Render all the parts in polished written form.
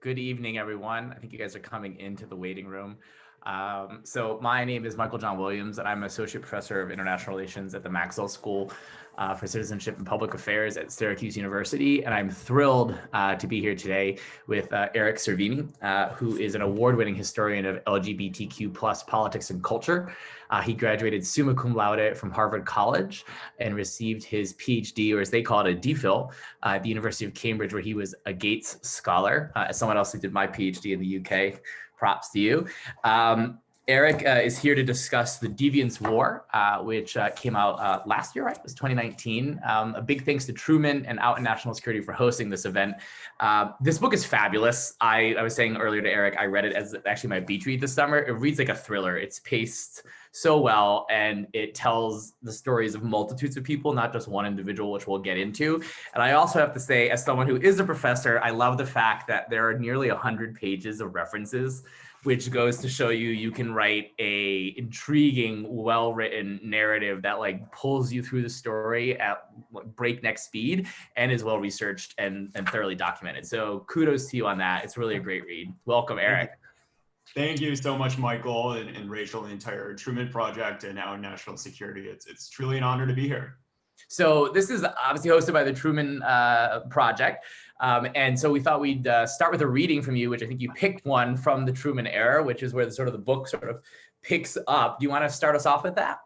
Good evening, everyone. I think you guys are coming into the waiting room. So my name is Michael John Williams, and I'm Associate Professor of International Relations at the Maxwell School for Citizenship and Public Affairs at Syracuse University. And I'm thrilled to be here today with Eric Cervini, who is an award-winning historian of LGBTQ plus politics and culture. He graduated summa cum laude from Harvard College and received his PhD, or as they call it, a DPhil, at the University of Cambridge, where he was a Gates Scholar. As someone else who did my PhD in the UK, props to you. Eric is here to discuss The Deviant's War, which came out last year, right? It was 2019. A big thanks to Truman and Out in National Security for hosting this event. This book is fabulous. I was saying earlier to Eric, I read it as actually my beach read this summer. It reads like a thriller. It's paced so well, and it tells the stories of multitudes of people, not just one individual, which we'll get into. And I also have to say, as someone who is a professor, I love the fact that there are nearly 100 pages of references, which goes to show you can write a intriguing, well-written narrative that like pulls you through the story at breakneck speed and is well-researched and thoroughly documented. So kudos to you on that. It's really a great read. Welcome, Eric. Thank you so much, Michael and Rachel, and the entire Truman Project and Now National Security. It's truly an honor to be here. So this is obviously hosted by the Truman Project. And so we thought we'd start with a reading from you, which I think you picked one from the Truman era, which is where the book sort of picks up. Do you want to start us off with that?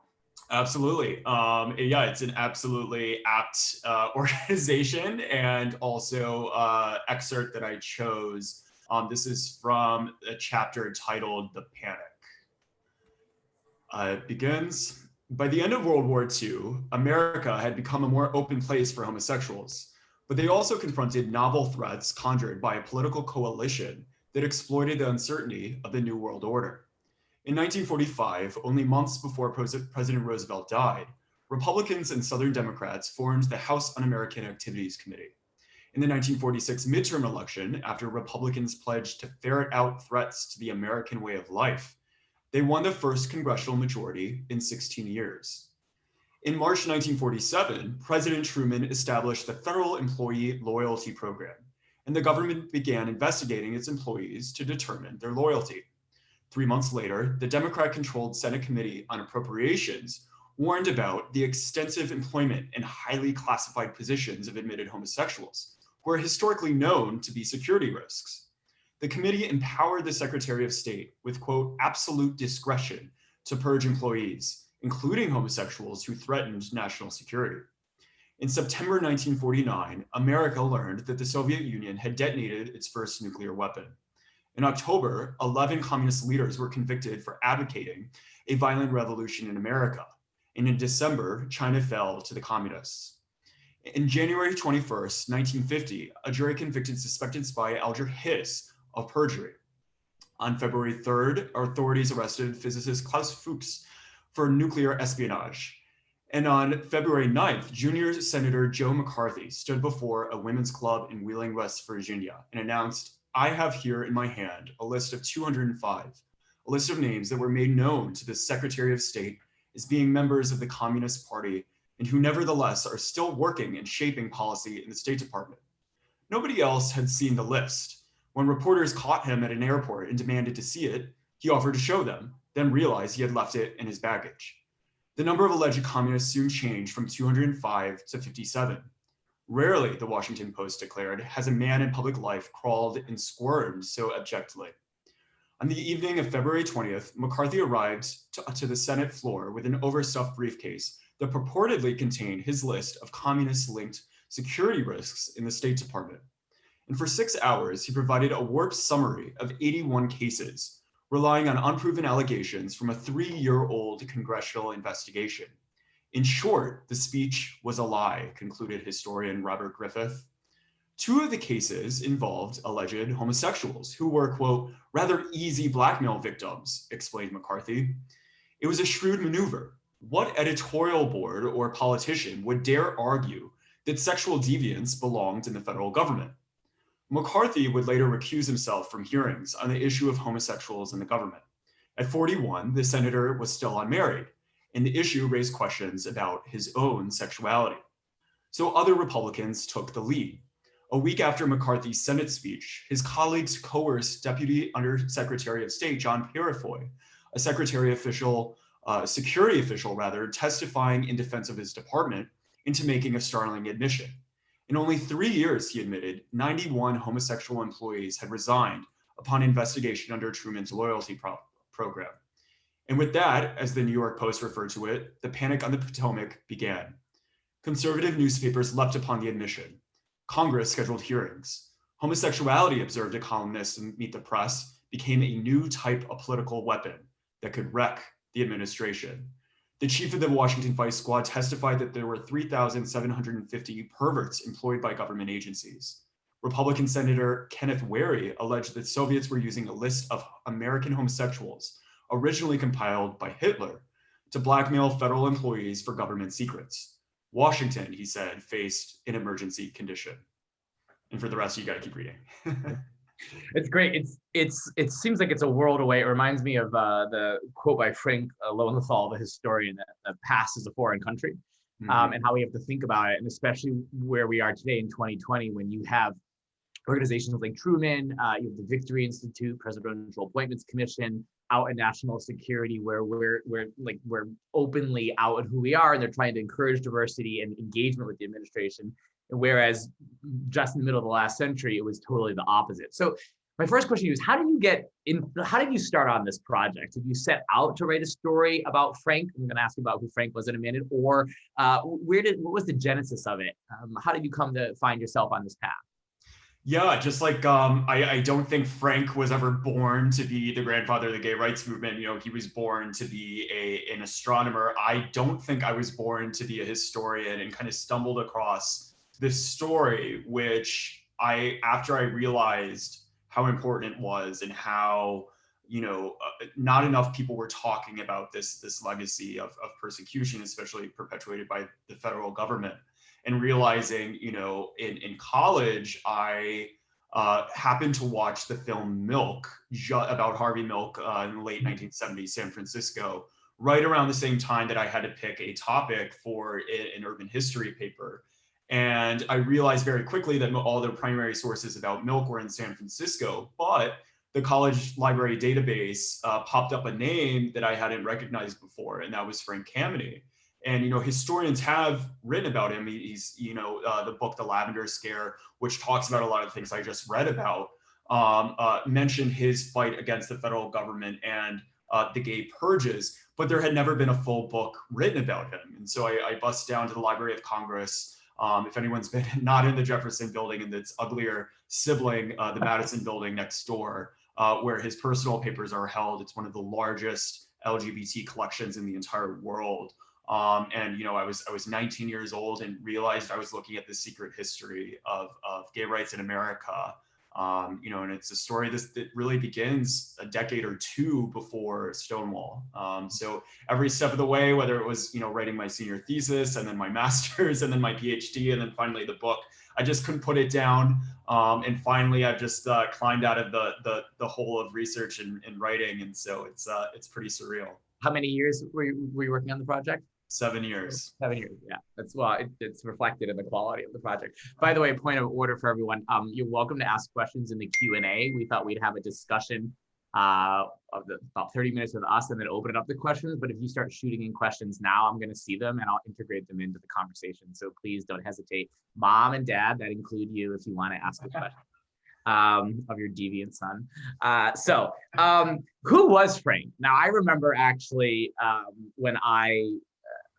Absolutely. Yeah, it's an absolutely apt organization and also excerpt that I chose. This is from a chapter titled The Panic. It begins, by the end of World War II, America had become a more open place for homosexuals, but they also confronted novel threats conjured by a political coalition that exploited the uncertainty of the New World Order. In 1945, only months before President Roosevelt died, Republicans and Southern Democrats formed the House Un-American Activities Committee. In the 1946 midterm election, after Republicans pledged to ferret out threats to the American way of life, they won the first congressional majority in 16 years. In March 1947, President Truman established the Federal Employee Loyalty Program, and the government began investigating its employees to determine their loyalty. 3 months later, the Democrat-controlled Senate Committee on Appropriations warned about the extensive employment and highly classified positions of admitted homosexuals, who are historically known to be security risks. The committee empowered the Secretary of State with, quote, absolute discretion to purge employees, including homosexuals who threatened national security. In September 1949, America learned that the Soviet Union had detonated its first nuclear weapon. In October, 11 communist leaders were convicted for advocating a violent revolution in America. And in December, China fell to the communists. In January 21st, 1950, a jury convicted suspected spy Alger Hiss of perjury. On February 3rd, authorities arrested physicist Klaus Fuchs for nuclear espionage. And on February 9th, Junior Senator Joe McCarthy stood before a women's club in Wheeling, West Virginia, and announced, I have here in my hand a list of 205, a list of names that were made known to the Secretary of State as being members of the Communist Party and who nevertheless are still working and shaping policy in the State Department. Nobody else had seen the list. When reporters caught him at an airport and demanded to see it, he offered to show them, then realized he had left it in his baggage. The number of alleged communists soon changed from 205 to 57. Rarely, the Washington Post declared, has a man in public life crawled and squirmed so abjectly. On the evening of February 20th, McCarthy arrived to the Senate floor with an overstuffed briefcase that purportedly contained his list of communist-linked security risks in the State Department. And for 6 hours, he provided a warped summary of 81 cases, relying on unproven allegations from a 3-year-old congressional investigation. In short, the speech was a lie, concluded historian Robert Griffith. 2 of the cases involved alleged homosexuals who were, quote, rather easy blackmail victims, explained McCarthy. It was a shrewd maneuver. What editorial board or politician would dare argue that sexual deviance belonged in the federal government? McCarthy would later recuse himself from hearings on the issue of homosexuals in the government. At 41, the senator was still unmarried, and the issue raised questions about his own sexuality. So other Republicans took the lead. A week after McCarthy's Senate speech, his colleagues coerced Deputy Undersecretary of State John Peurifoy, a security official, testifying in defense of his department, into making a startling admission. In only 3 years, he admitted, 91 homosexual employees had resigned upon investigation under Truman's loyalty program. And with that, as the New York Post referred to it, the panic on the Potomac began. Conservative newspapers leapt upon the admission. Congress scheduled hearings. Homosexuality, observed a columnist in Meet the Press, became a new type of political weapon that could wreck the administration. The chief of the Washington Vice Squad testified that there were 3,750 perverts employed by government agencies. Republican Senator Kenneth Wary alleged that Soviets were using a list of American homosexuals, originally compiled by Hitler, to blackmail federal employees for government secrets. Washington, he said, faced an emergency condition. And for the rest, you got to keep reading. It's great. It seems like it's a world away. It reminds me of the quote by Frank Lowenthal, the historian, that the past is a foreign country, and how we have to think about it, and especially where we are today in 2020, when you have organizations like Truman, you have the Victory Institute, Presidential Appointments Commission, out in national security, where we're openly out in who we are, and they're trying to encourage diversity and engagement with the administration. Whereas just in the middle of the last century, it was totally the opposite. So my first question is, how did you start on this project? Did you set out to write a story about Frank? I'm going to ask you about who Frank was in a minute, or what was the genesis of it? How did you come to find yourself on this path? Yeah, just like I don't think Frank was ever born to be the grandfather of the gay rights movement. You know, he was born to be an astronomer. I don't think I was born to be a historian, and kind of stumbled across this story, which after I realized how important it was, and how, not enough people were talking about this legacy of persecution, especially perpetuated by the federal government. And realizing, in college, I happened to watch the film Milk, about Harvey Milk, in the late 1970s, San Francisco, right around the same time that I had to pick a topic for an urban history paper. And I realized very quickly that all the primary sources about Milk were in San Francisco, but the college library database popped up a name that I hadn't recognized before, and that was Frank Tammany. And, historians have written about him. He's, the book, The Lavender Scare, which talks about a lot of things I just read about, mentioned his fight against the federal government and the gay purges, but there had never been a full book written about him. And so I bust down to the Library of Congress. If anyone's been not in the Jefferson building and its uglier sibling, the Madison building next door, where his personal papers are held, it's one of the largest LGBT collections in the entire world. And I was 19 years old and realized I was looking at the secret history of gay rights in America. And it's a story that really begins a decade or two before Stonewall. So every step of the way, whether it was writing my senior thesis, and then my master's, and then my PhD, and then finally the book, I just couldn't put it down. And finally, I've just climbed out of the hole of research and writing, and so it's pretty surreal. How many years were you working on the project? 7 years. 7 years, yeah. It's reflected in the quality of the project. By the way, point of order for everyone, you're welcome to ask questions in the Q&A. We thought we'd have a discussion of about 30 minutes with us and then open it up to questions. But if you start shooting in questions now, I'm going to see them and I'll integrate them into the conversation. So please don't hesitate. Mom and dad, that include you, if you want to ask a question of your deviant son. So who was Frank? Now, I remember actually when I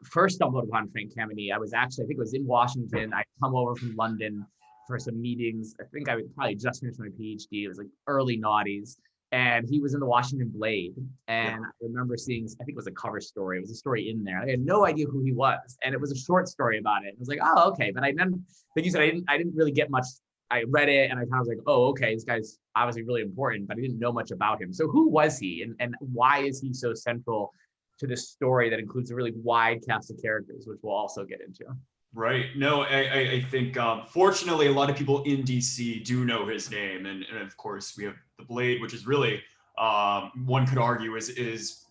first stumbled upon Frank Tammany, I think it was in Washington. I'd come over from London for some meetings. I think I would probably just finished my PhD. It was like early noughties. And he was in the Washington Blade. And I remember seeing, I think it was a cover story. It was a story in there. I had no idea who he was. And it was a short story about it. And I was like, oh, okay. But like you said, I didn't really get much. I read it and I kind of was like, oh, okay, this guy's obviously really important, but I didn't know much about him. So who was he, and why is he so central to this story that includes a really wide cast of characters, which we'll also get into? Right. No, I think fortunately a lot of people in DC do know his name, and of course we have the Blade, which is really one could argue is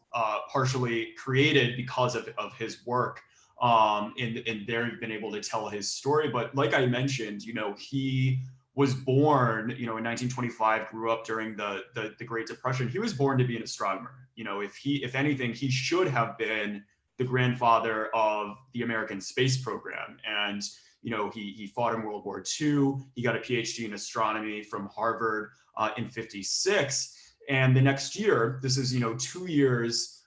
partially created because of his work. and they've been able to tell his story. But like I mentioned, he was born, in 1925, grew up during the Great Depression. He was born to be an astronomer. If anything, he should have been the grandfather of the American space program. And he fought in World War II. He got a PhD in astronomy from Harvard in '56. And the next year, this is 2 years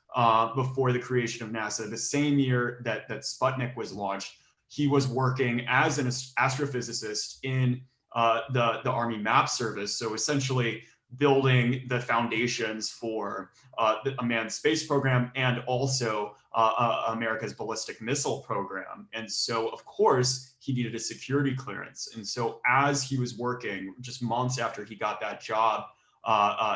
before the creation of NASA, the same year that Sputnik was launched, he was working as an astrophysicist in the Army Map Service. So essentially building the foundations for a manned space program and also America's ballistic missile program. And so, of course, he needed a security clearance. And so as he was working, just months after he got that job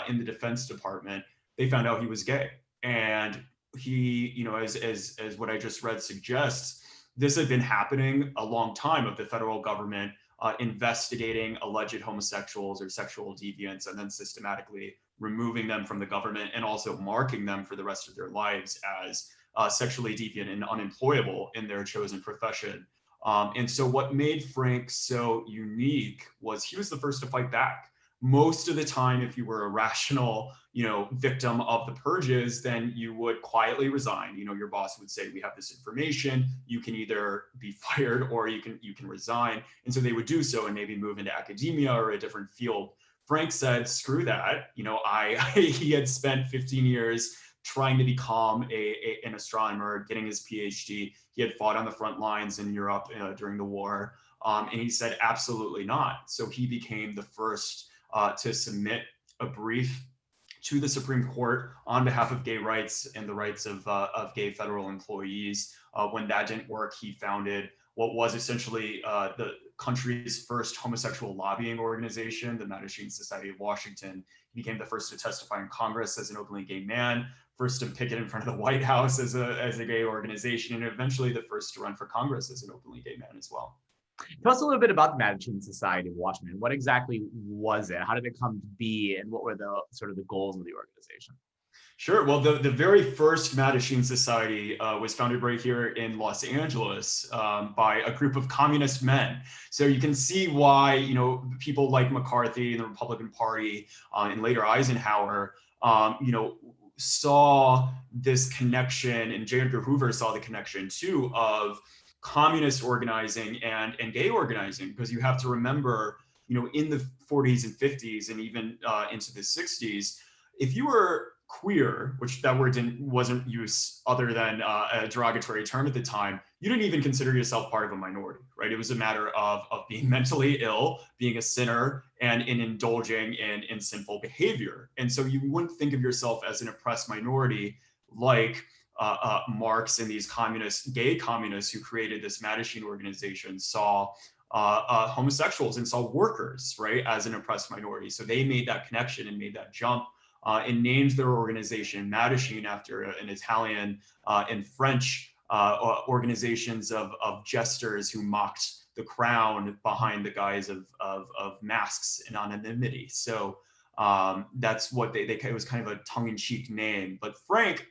in the Defense Department, they found out he was gay. And he, as what I just read suggests, this had been happening a long time, of the federal government investigating alleged homosexuals or sexual deviants and then systematically removing them from the government and also marking them for the rest of their lives as sexually deviant and unemployable in their chosen profession. And so what made Frank so unique was he was the first to fight back. Most of the time, if you were a rational, victim of the purges, then you would quietly resign. Your boss would say, we have this information, you can either be fired or you can resign. And so they would do so and maybe move into academia or a different field. Frank said, screw that. He had spent 15 years trying to become an astronomer, getting his PhD. He had fought on the front lines in Europe during the war. And he said, absolutely not. So he became the first to submit a brief to the Supreme Court on behalf of gay rights and the rights of gay federal employees. When that didn't work, he founded what was essentially the country's first homosexual lobbying organization, the Mattachine Society of Washington. He became the first to testify in Congress as an openly gay man, first to picket in front of the White House as a gay organization, and eventually the first to run for Congress as an openly gay man as well. Tell us a little bit about the Mattachine Society of Washington. What exactly was it? How did it come to be? And what were the sort of the goals of the organization? Sure. Well, the very first Mattachine Society was founded right here in Los Angeles by a group of communist men. So you can see why, people like McCarthy and the Republican Party and later Eisenhower, saw this connection, and J. Edgar Hoover saw the connection too, of communist organizing and gay organizing, because you have to remember, in the 40s and 50s and even into the 60s, if you were queer, which that word wasn't used other than a derogatory term at the time, you didn't even consider yourself part of a minority, right? It was a matter of being mentally ill, being a sinner, and in indulging in sinful behavior. And so you wouldn't think of yourself as an oppressed minority like Marx and these gay communists who created this Mattachine organization saw homosexuals and saw workers, right, as an oppressed minority. So they made that connection and made that jump and named their organization Mattachine after an Italian and French organizations of jesters who mocked the crown behind the guise of masks and anonymity. So that's what it was kind of a tongue-in-cheek name. But Frank,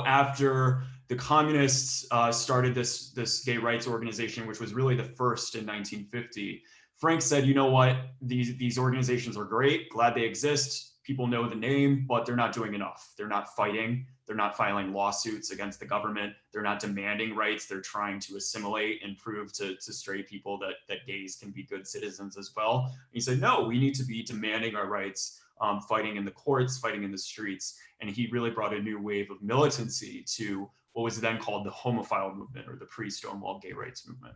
after the communists started this gay rights organization, which was really the first in 1950, Frank said, you know what, these organizations are great, glad they exist. People know the name, but they're not doing enough. They're not fighting. They're not filing lawsuits against the government. They're not demanding rights. They're trying to assimilate and prove to straight people that gays can be good citizens as well. And he said, no, we need to be demanding our rights, fighting in the courts, fighting in the streets. And he really brought a new wave of militancy to what was then called the homophile movement, or the pre-Stonewall gay rights movement.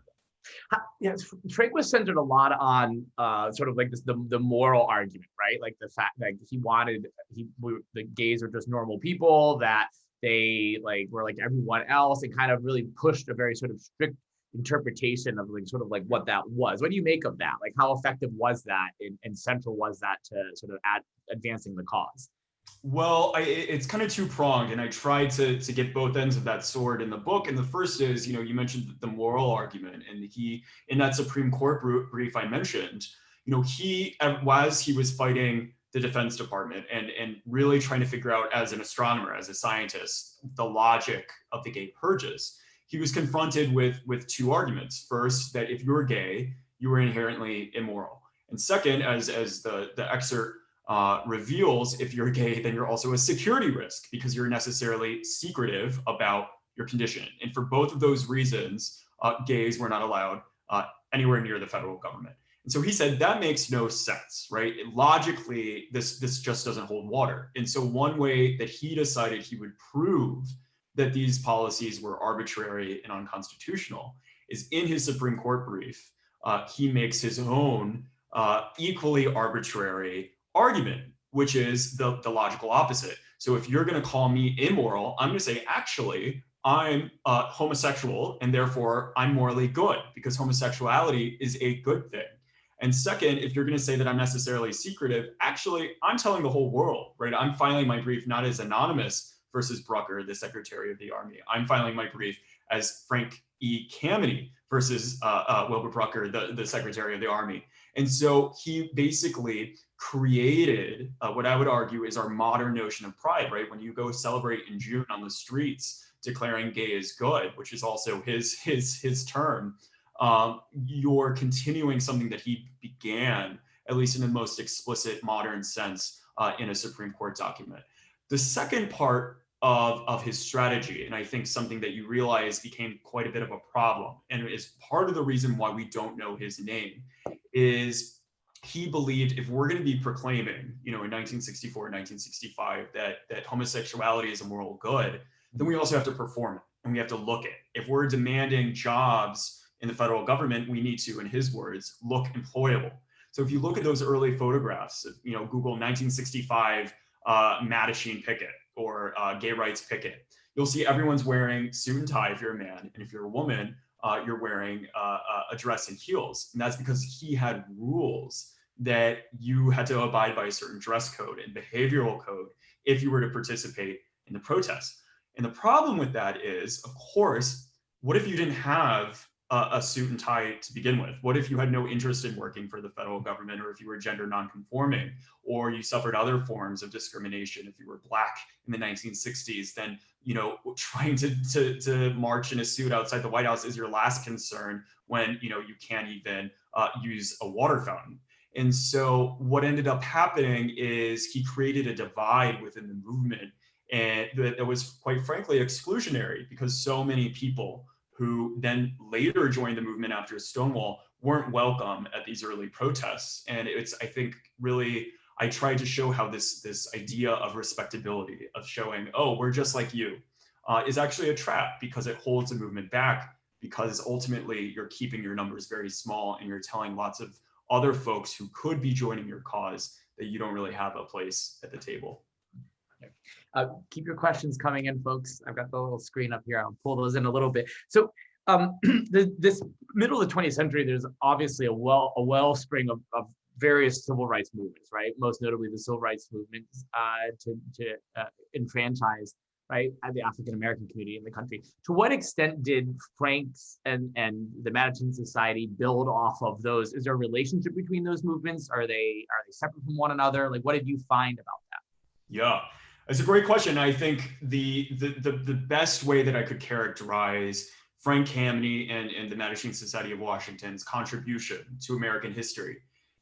Yes, Frank was centered a lot on sort of like the moral argument, right? Like the fact that the gays were just normal people, that they were like everyone else, and kind of really pushed a very sort of strict interpretation of what that was. What do you make of that? Like, how effective was that and central was that to sort of advancing the cause? Well, it's kind of two-pronged, and I tried to get both ends of that sword in the book. And the first is, you mentioned the moral argument, and he, in that Supreme Court brief I mentioned, he was fighting the Defense Department and really trying to figure out, as an astronomer, as a scientist, the logic of the gay purges. he was confronted with two arguments. First, that if you're gay, you were inherently immoral. And second, as the excerpt reveals, if you're gay, then you're also a security risk because you're necessarily secretive about your condition. And for both of those reasons, gays were not allowed anywhere near the federal government. And so he said that makes no sense, right? Logically, this just doesn't hold water. And so one way that he decided he would prove that these policies were arbitrary and unconstitutional is in his Supreme Court brief, he makes his own equally arbitrary argument, which is the logical opposite. So if you're going to call me immoral, I'm going to say, actually, I'm homosexual, and therefore I'm morally good because homosexuality is a good thing. And second, if you're going to say that I'm necessarily secretive, actually, I'm telling the whole world, right? I'm filing my brief not as anonymous versus Brucker, the Secretary of the Army. I'm filing my brief as Frank E. Tammany versus Wilbur Brucker, the Secretary of the Army. And so he basically created what I would argue is our modern notion of pride, right? When you go celebrate in June on the streets, declaring gay is good, which is also his term, you're continuing something that he began, at least in the most explicit modern sense, in a Supreme Court document. The second part of his strategy, and I think something that you realize became quite a bit of a problem, and is part of the reason why we don't know his name, is he believed if we're going to be proclaiming, in 1964, 1965, that homosexuality is a moral good, then we also have to perform it and we have to look it. If we're demanding jobs in the federal government, we need to, in his words, look employable. So if you look at those early photographs, Google 1965 Mattachine picket or gay rights picket, you'll see everyone's wearing suit and tie if you're a man, and if you're a woman, you're wearing a dress and heels. And that's because he had rules that you had to abide by a certain dress code and behavioral code if you were to participate in the protests. And the problem with that is, of course, what if you didn't have a suit and tie to begin with? What if you had no interest in working for the federal government, or if you were gender nonconforming, or you suffered other forms of discrimination? If you were Black in the 1960s, then trying to march in a suit outside the White House is your last concern when you can't even use a water fountain. And so what ended up happening is he created a divide within the movement, and that was quite frankly exclusionary, because so many people who then later joined the movement after Stonewall weren't welcome at these early protests. And it's, I think, really, I tried to show how this idea of respectability, of showing, oh, we're just like you, is actually a trap, because it holds the movement back, because ultimately you're keeping your numbers very small and you're telling lots of other folks who could be joining your cause that you don't really have a place at the table. Keep your questions coming in, folks. I've got the little screen up here. I'll pull those in a little bit. So this middle of the 20th century, there's obviously a wellspring of various civil rights movements, right? Most notably the civil rights movement to enfranchise, right, the African-American community in the country. To what extent did Frank's and the Madison Society build off of those? Is there a relationship between those movements? Are they separate from one another? Like, what did you find about that? Yeah. It's a great question. I think the best way that I could characterize Frank Tammany and the Mattachine Society of Washington's contribution to American history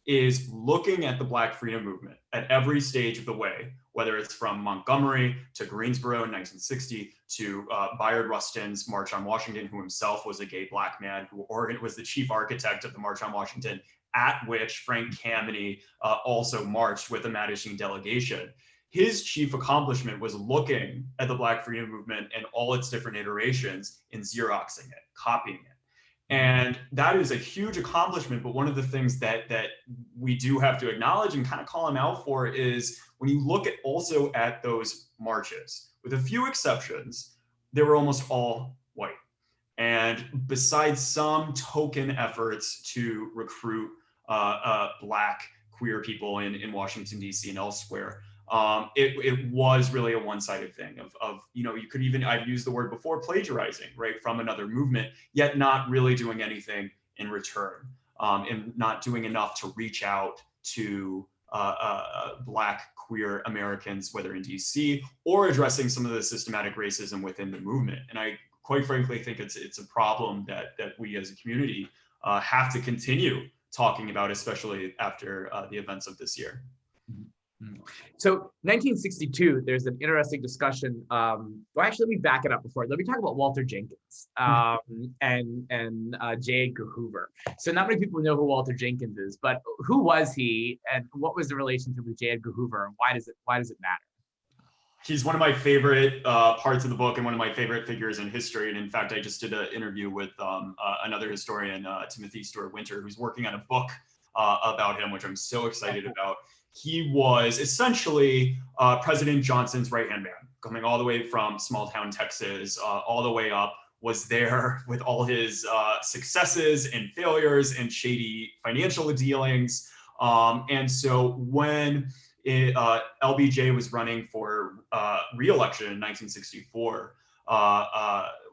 is looking at the Black freedom movement at every stage of the way, whether it's from Montgomery to Greensboro in 1960 to Bayard Rustin's March on Washington, who himself was a gay Black man, who was the chief architect of the March on Washington, at which Frank Tammany also marched with the Mattachine delegation. His chief accomplishment was looking at the Black freedom movement and all its different iterations and Xeroxing it, copying it. And that is a huge accomplishment. But one of the things that we do have to acknowledge and kind of call him out for is when you look also at those marches, with a few exceptions, they were almost all white. And besides some token efforts to recruit Black queer people in Washington, D.C. and elsewhere, it was really a one-sided thing of you could even, I've used the word before, plagiarizing, right, from another movement, yet not really doing anything in return, and not doing enough to reach out to Black queer Americans, whether in DC or addressing some of the systematic racism within the movement. And I quite frankly think it's a problem that we as a community have to continue talking about, especially after the events of this year. So 1962, there's an interesting discussion. Well, actually, let me back it up before. Let me talk about Walter Jenkins and J. Edgar Hoover. So not many people know who Walter Jenkins is, but who was he, and what was the relationship with J. Edgar Hoover, and why does it matter? He's one of my favorite parts of the book and one of my favorite figures in history. And in fact, I just did an interview with another historian, Timothy Stewart Winter, who's working on a book about him, which I'm so excited about. He was essentially President Johnson's right-hand man, coming all the way from small town Texas, all the way up, was there with all his successes and failures and shady financial dealings. And so when LBJ was running for re-election in 1964,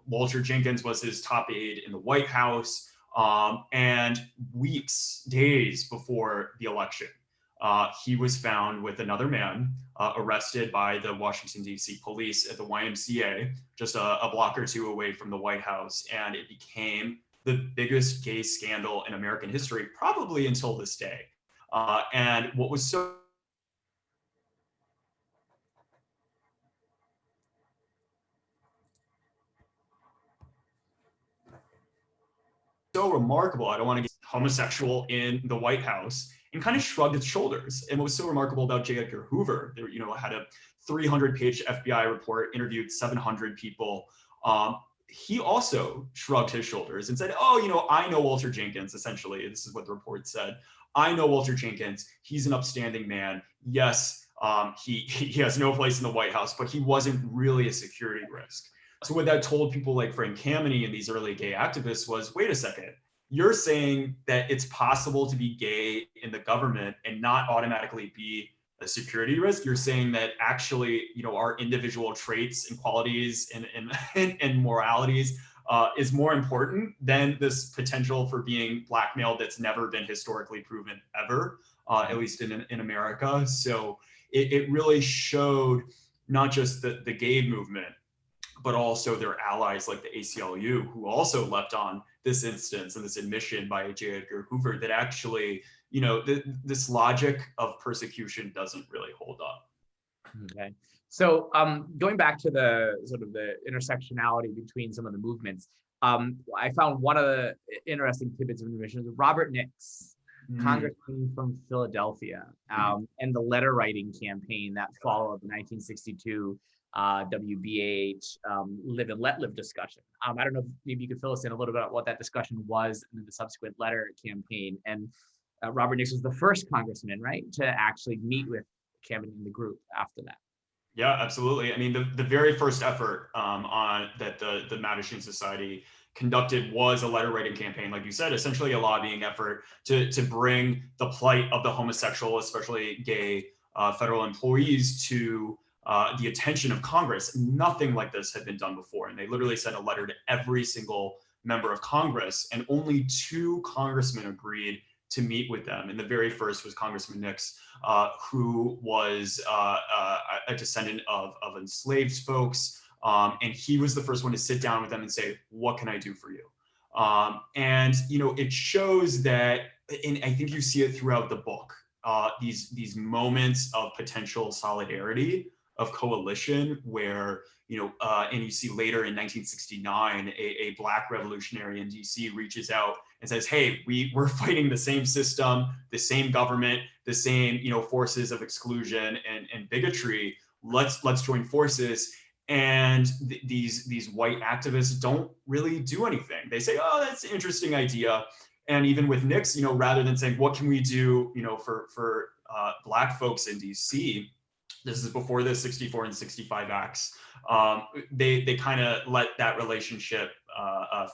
Walter Jenkins was his top aide in the White House. And days before the election, he was found with another man, arrested by the Washington, D.C. police at the YMCA, just a block or two away from the White House. And it became the biggest gay scandal in American history, probably until this day. And what was so remarkable, I don't want to get homosexual in the White House, and kind of shrugged its shoulders. And what was so remarkable about J. Edgar Hoover, there, had a 300-page FBI report, interviewed 700 people. He also shrugged his shoulders and said, oh, I know Walter Jenkins, essentially. This is what the report said. I know Walter Jenkins. He's an upstanding man. Yes, he has no place in the White House, but he wasn't really a security risk. So what that told people like Frank Tammany and these early gay activists was, wait a second, you're saying that it's possible to be gay in the government and not automatically be a security risk. You're saying that actually, our individual traits and qualities and moralities is more important than this potential for being blackmailed that's never been historically proven ever, at least in America. So it really showed not just the gay movement, but also their allies like the ACLU, who also leapt on this instance and this admission by J. Edgar Hoover that actually, this logic of persecution doesn't really hold up. Okay. So going back to the sort of the intersectionality between some of the movements, I found one of the interesting tidbits of information was Robert Nix, congressman from Philadelphia, and the letter writing campaign that followed the 1962 WBH Live and Let Live discussion. I don't know if maybe you could fill us in a little bit about what that discussion was and the subsequent letter campaign. And Robert Nix was the first congressman, right, to actually meet with Tammany in the group after that. Yeah, absolutely. I mean, the very first effort on that the Mattachine Society conducted was a letter writing campaign, like you said, essentially a lobbying effort to bring the plight of the homosexual, especially gay federal employees, to the attention of Congress. Nothing like this had been done before. And they literally sent a letter to every single member of Congress, and only 2 congressmen agreed to meet with them. And the very first was Congressman Nix, who was a descendant of enslaved folks. And he was the first one to sit down with them and say, what can I do for you? And, it shows that, and I think you see it throughout the book, these moments of potential solidarity, of coalition, where, and you see later in 1969, a Black revolutionary in DC reaches out and says, hey, we're fighting the same system, the same government, the same, forces of exclusion and bigotry. Let's join forces. And these white activists don't really do anything. They say, oh, that's an interesting idea. And even with Nix, rather than saying, what can we do, for Black folks in DC, this is before the 64 and 65 acts, they kind of let that relationship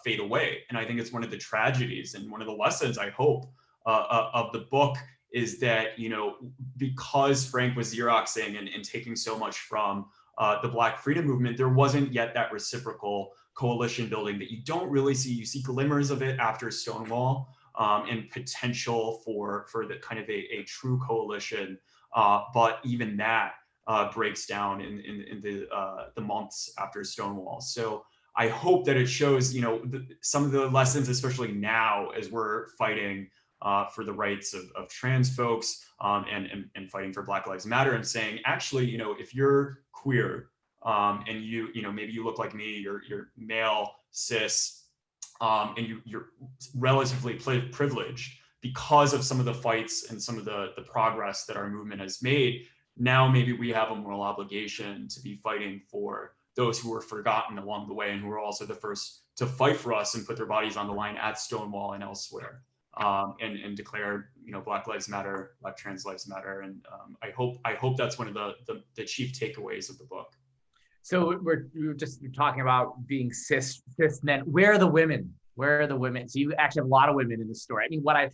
fade away. And I think it's one of the tragedies and one of the lessons, I hope, of the book is that, because Frank was Xeroxing and taking so much from the Black freedom movement, there wasn't yet that reciprocal coalition building that you don't really see. You see glimmers of it after Stonewall, and potential for the kind of a true coalition. But even that breaks down in the months after Stonewall. So I hope that it shows, some of the lessons, especially now as we're fighting for the rights of trans folks, and fighting for Black Lives Matter, and saying, actually, if you're queer, and maybe you look like me, you're male, cis, and you're relatively privileged because of some of the fights and some of the progress that our movement has made. Now maybe we have a moral obligation to be fighting for those who were forgotten along the way, and who were also the first to fight for us and put their bodies on the line at Stonewall and elsewhere, and declare, Black Lives Matter, Black trans lives matter. And I hope that's one of the chief takeaways of the book. So we're just talking about being cis men. Where are the women? Where are the women? So you actually have a lot of women in the story. I mean, what I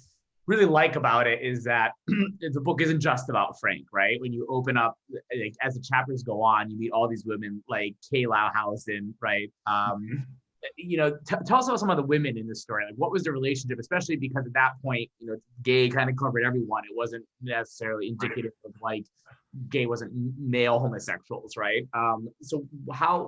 really like about it is that the book isn't just about Frank, right? When you open up, like, as the chapters go on, you meet all these women like Kay Lauhausen, right? Tell us about some of the women in the story. Like, what was the relationship, especially because at that point, gay kind of covered everyone. It wasn't necessarily indicative of like gay wasn't male homosexuals, right? So how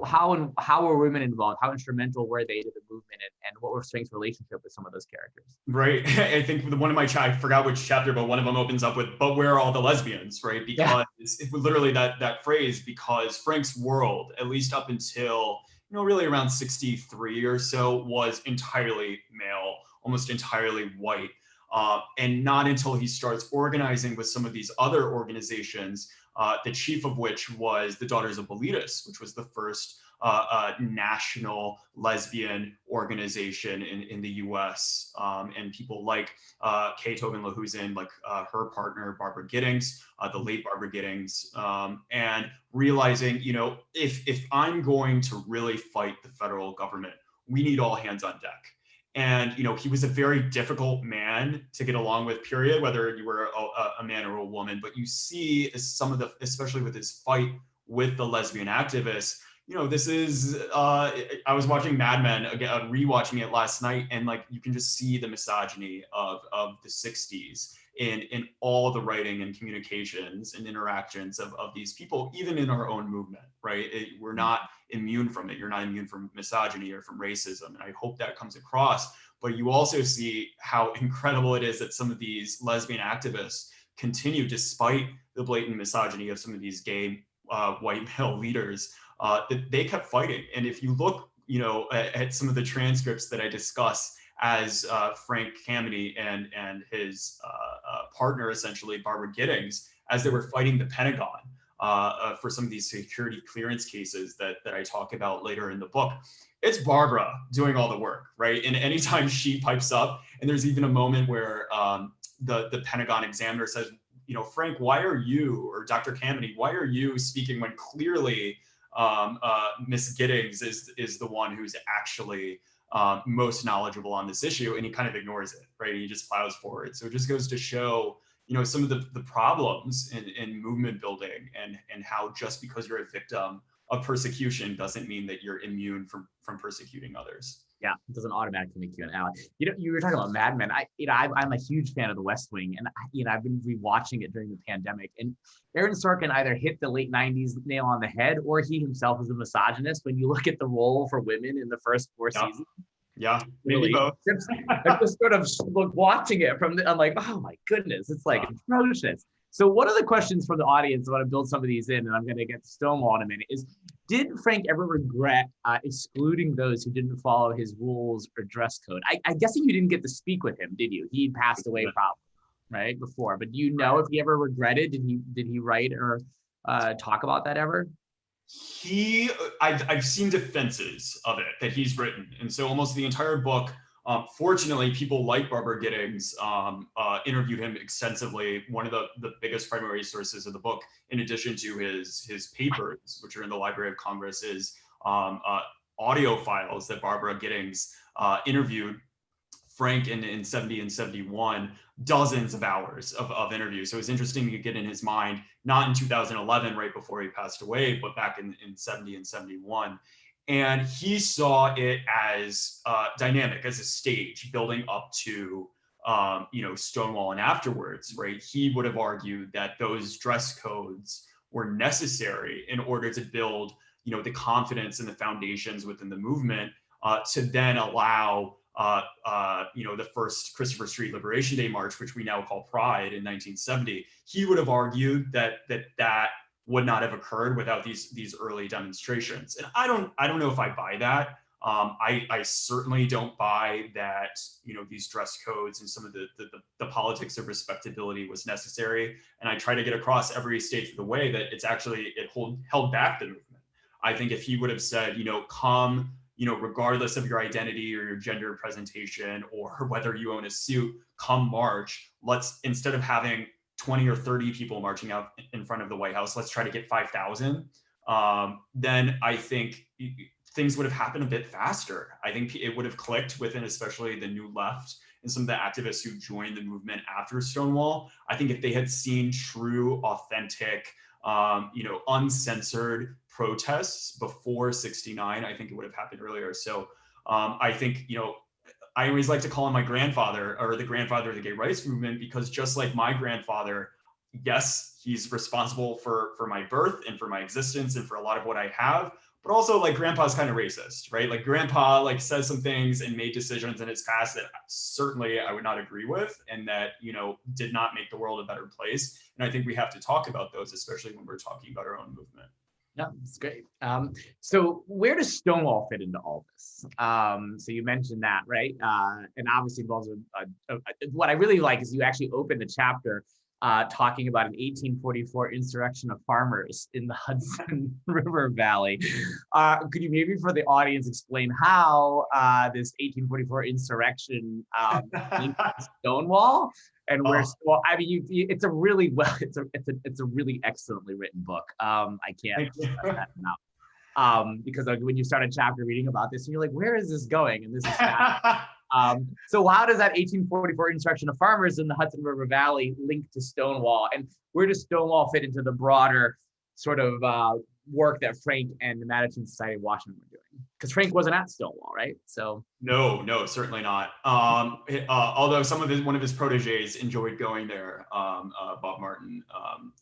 were women involved? How instrumental were they to the movement, and what was Frank's relationship with some of those characters? Right. I think one of my I forgot which chapter, but one of them opens up with, "But where are all the lesbians?" Right? Because it literally that phrase, because Frank's world, at least up until really around 63 or so, was entirely male, almost entirely white. And not until he starts organizing with some of these other organizations, the chief of which was the Daughters of Bilitis, which was the first national lesbian organization in the US. And people like Kay Tobin Lahusen, like her partner, Barbara Giddings, the late Barbara Giddings, and realizing, if I'm going to really fight the federal government, we need all hands on deck. And, he was a very difficult man to get along with, period, whether you were a man or a woman. But you see some of especially with his fight with the lesbian activists, this is, I was watching Mad Men again, rewatching it last night, and like, you can just see the misogyny of the 60s in all the writing and communications and interactions of these people, even in our own movement, right? We're not immune from it. You're not immune from misogyny or from racism. And I hope that comes across. But you also see how incredible it is that some of these lesbian activists continue, despite the blatant misogyny of some of these gay white male leaders, that they kept fighting. And if you look, at some of the transcripts that I discuss as Frank Tammany and his partner, essentially Barbara Giddings, as they were fighting the Pentagon for some of these security clearance cases that I talk about later in the book, it's Barbara doing all the work, right? And anytime she pipes up, and there's even a moment where the Pentagon examiner says, Frank, why are you, or Dr. Tammany, why are you speaking when clearly Miss Giddings is the one who's actually most knowledgeable on this issue? And he kind of ignores it, right? He just plows forward. So it just goes to show, some of the problems in movement building, and how just because you're a victim of persecution doesn't mean that you're immune from persecuting others. Yeah, it doesn't automatically make you an ally. You were talking about Mad Men. I'm a huge fan of The West Wing, and I've been rewatching it during the pandemic. And Aaron Sorkin either hit the late '90s nail on the head, or he himself is a misogynist. When you look at the role for women in the first four seasons, yeah, really, I'm just sort of watching it I'm like, oh my goodness, it's like atrocious. So one of the questions from the audience, I want to build some of these in, and I'm going to get to Stonewall in a minute, is did Frank ever regret excluding those who didn't follow his rules or dress code? I'm guessing you didn't get to speak with him, did you? He passed away probably, right, before. But do you know if he ever regretted? Did he write or talk about that ever? I've seen defenses of it that he's written. And so almost the entire book, fortunately, people like Barbara Giddings interviewed him extensively. One of the biggest primary sources of the book, in addition to his papers, which are in the Library of Congress, is audio files that Barbara Giddings interviewed Frank in 70 and 71, dozens of hours of interviews. So it's interesting to get in his mind, not in 2011, right before he passed away, but back in 70 and 71. And he saw it as dynamic, as a stage building up to, Stonewall and afterwards, right? He would have argued that those dress codes were necessary in order to build the confidence and the foundations within the movement to then allow the first Christopher Street Liberation Day March, which we now call Pride in 1970. He would have argued that would not have occurred without these early demonstrations. And I don't know if I buy that. I certainly don't buy that these dress codes and some of the politics of respectability was necessary. And I try to get across every stage of the way that it held back the movement. I think if he would have said, come, regardless of your identity or your gender presentation or whether you own a suit, come march. Let's, instead of having 20 or 30 people marching out in front of the White House, let's try to get 5,000. Then I think things would have happened a bit faster. I think it would have clicked within especially the New Left and some of the activists who joined the movement after Stonewall. I think if they had seen true, authentic, uncensored protests before '69, I think it would have happened earlier. So I think, I always like to call him my grandfather, or the grandfather of the gay rights movement, because just like my grandfather, yes, he's responsible for my birth and for my existence and for a lot of what I have, but also like grandpa's kind of racist, right? Like grandpa like says some things and made decisions in his past that certainly I would not agree with and that, did not make the world a better place. And I think we have to talk about those, especially when we're talking about our own movement. Yeah, that's great. So where does Stonewall fit into all this? So you mentioned that, right? And obviously involves what I really like is you actually open the chapter talking about an 1844 insurrection of farmers in the Hudson River Valley. Could you maybe for the audience explain how this 1844 insurrection linked to Stonewall? And where, well, I mean, it's a really really excellently written book. I can't stress that enough. Because when you start a chapter reading about this, and you're like, where is this going? And this is so how does that 1844 insurrection of farmers in the Hudson River Valley link to Stonewall? And where does Stonewall fit into the broader sort of work that Frank and the Mattachine Society of Washington were doing? Because Frank wasn't at Stonewall, right? So no, certainly not. Although one of his proteges enjoyed going there, Bob Martin,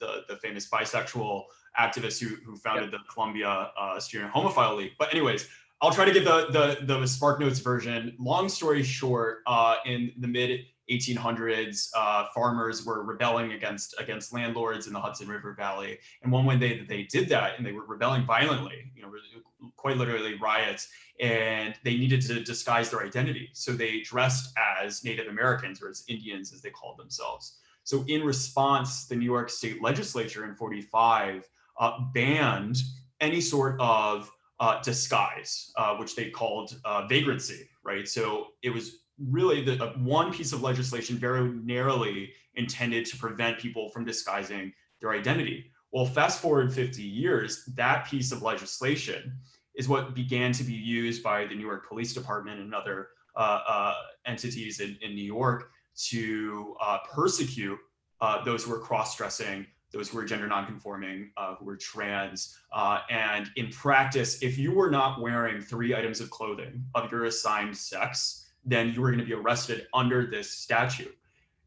the famous bisexual activist who founded the Columbia Student Homophile League. But anyways, I'll try to give the Spark Notes version. Long story short, in the mid 1800s, farmers were rebelling against landlords in the Hudson River Valley. And one way they did that, and they were rebelling violently, quite literally riots, and they needed to disguise their identity. So they dressed as Native Americans, or as Indians, as they called themselves. So in response, the New York State Legislature in '45 banned any sort of disguise, which they called vagrancy, right? So it was really one piece of legislation very narrowly intended to prevent people from disguising their identity. Well, fast forward 50 years, that piece of legislation is what began to be used by the New York Police Department and other entities in New York to persecute those who were cross-dressing, those who were gender nonconforming, who were trans. And in practice, if you were not wearing 3 items of clothing of your assigned sex, then you were going to be arrested under this statute.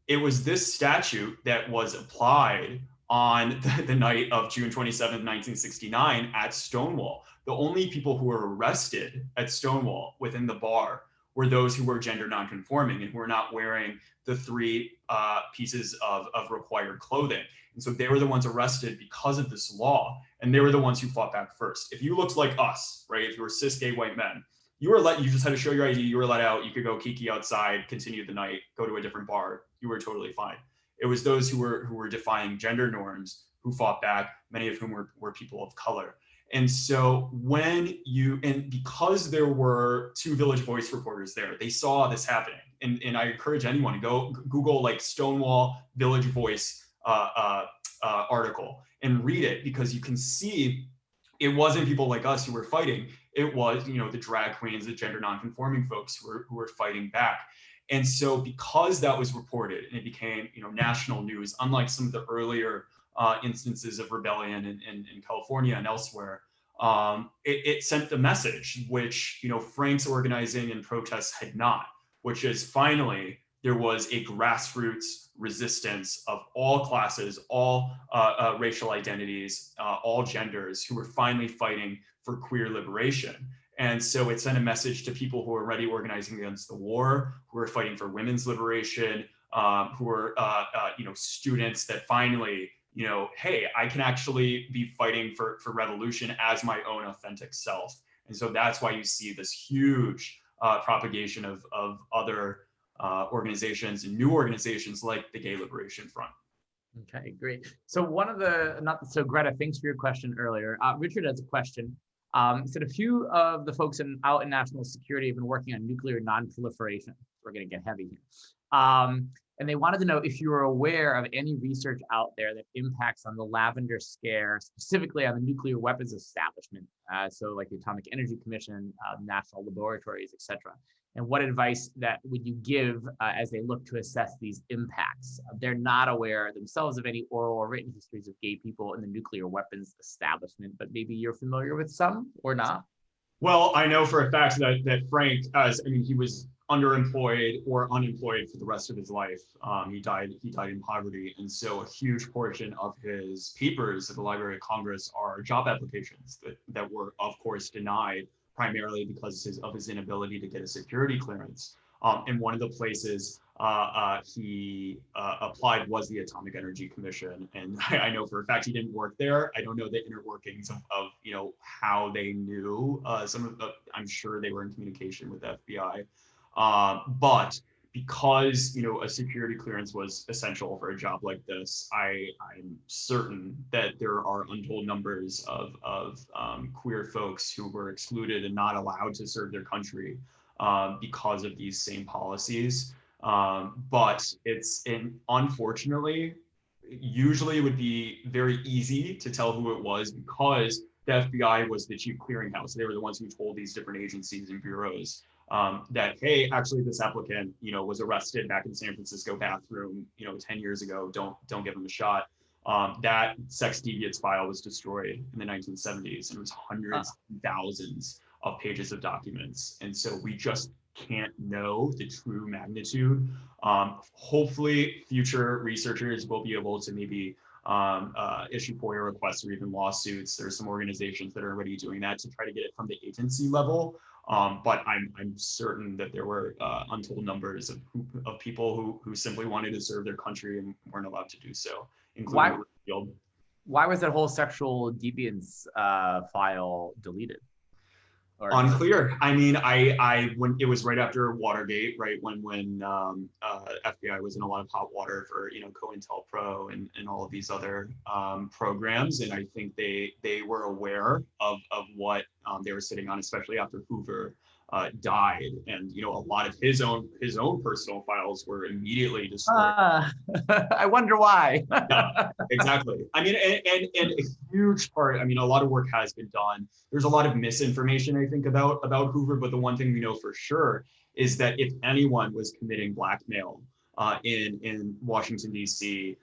It was this statute that was applied on the night of June 27, 1969 at Stonewall. The only people who were arrested at Stonewall within the bar were those who were gender nonconforming and who were not wearing the 3 pieces of required clothing. And so they were the ones arrested because of this law, and they were the ones who fought back first. If you looked like us, right, if you were cis gay white men, you just had to show your ID, you were let out, you could go kiki outside, continue the night, go to a different bar, you were totally fine. It was those who were defying gender norms who fought back, many of whom were people of color. And so because there were 2 Village Voice reporters there, they saw this happening. And I encourage anyone to go Google like Stonewall Village Voice article and read it, because you can see it wasn't people like us who were fighting. It was, the drag queens, the gender nonconforming folks who were fighting back. And so because that was reported and it became, national news, unlike some of the earlier instances of rebellion in California and elsewhere, it sent the message, which, Frank's organizing and protests had not, which is finally there was a grassroots resistance of all classes, all racial identities, all genders, who were finally fighting for queer liberation. And so it sent a message to people who were already organizing against the war, who were fighting for women's liberation, who were students, that finally, hey, I can actually be fighting for revolution as my own authentic self. And so that's why you see this huge propagation of other organizations and new organizations like the Gay Liberation Front. Okay, great. So Greta, thanks for your question earlier. Richard has a question. Said a few of the folks out in national security have been working on nuclear non-proliferation. We're going to get heavy here. And they wanted to know if you were aware of any research out there that impacts on the Lavender Scare, specifically on the nuclear weapons establishment. So like the Atomic Energy Commission, national laboratories, et cetera. And what advice that would you give as they look to assess these impacts? They're not aware themselves of any oral or written histories of gay people in the nuclear weapons establishment, but maybe you're familiar with some or not? Well, I know for a fact that Frank, he was underemployed or unemployed for the rest of his life. He died in poverty. And so a huge portion of his papers at the Library of Congress are job applications that were, of course, denied, primarily because of his inability to get a security clearance. And one of the places he applied was the Atomic Energy Commission. And I know for a fact he didn't work there. I don't know the inner workings of how they knew I'm sure they were in communication with the FBI. But because a security clearance was essential for a job like this, I'm certain that there are untold numbers of queer folks who were excluded and not allowed to serve their country because of these same policies. But unfortunately, usually it would be very easy to tell who it was because the FBI was the chief clearinghouse. They were the ones who told these different agencies and bureaus that, hey, actually this applicant, was arrested back in the San Francisco bathroom, 10 years ago. Don't give him a shot. That sex deviance file was destroyed in the 1970s, and it was hundreds and thousands of pages of documents. And so we just can't know the true magnitude. Hopefully future researchers will be able to maybe issue FOIA requests or even lawsuits. There's some organizations that are already doing that to try to get it from the agency level. But I'm certain that there were untold numbers of people who simply wanted to serve their country and weren't allowed to do so, including Field. Why was that whole sexual deviance file deleted? Unclear. I mean, when it was right after Watergate, right when FBI was in a lot of hot water for COINTELPRO and all of these other programs, and I think they were aware of what they were sitting on, especially after Hoover died, and a lot of his own personal files were immediately destroyed. I wonder why. Yeah, exactly. I mean, and a huge part. I mean, a lot of work has been done. There's a lot of misinformation, I think, about Hoover, but the one thing we know for sure is that if anyone was committing blackmail in Washington, D.C.,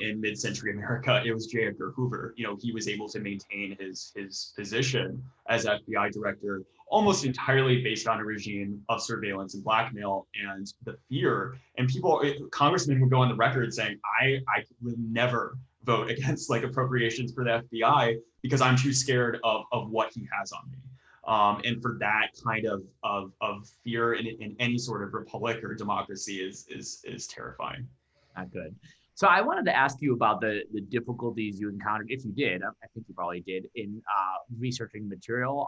in mid-century America, it was J. Edgar Hoover. He was able to maintain his position as FBI director almost entirely based on a regime of surveillance and blackmail and the fear. And congressmen would go on the record saying, I would never vote against appropriations for the FBI because I'm too scared of what he has on me. And for that kind of fear in any sort of republic or democracy is terrifying. Not good. So I wanted to ask you about the difficulties you encountered, if you did, I think you probably did, in researching material,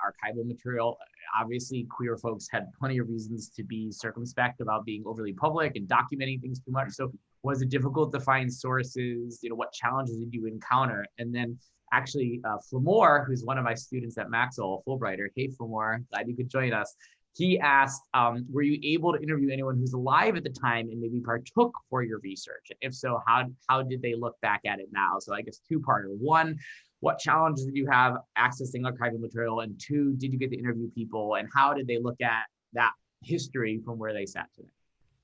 archival material. Obviously, queer folks had plenty of reasons to be circumspect about being overly public and documenting things too much. So was it difficult to find sources? What challenges did you encounter? And then actually, Flamore, who's one of my students at Maxwell, Fulbrighter, hey Flamore, glad you could join us. He asked, were you able to interview anyone who's alive at the time and maybe partook for your research? And if so, how did they look back at it now? So I guess two-parter. One, what challenges did you have accessing archival material? And two, did you get to interview people? And how did they look at that history from where they sat today?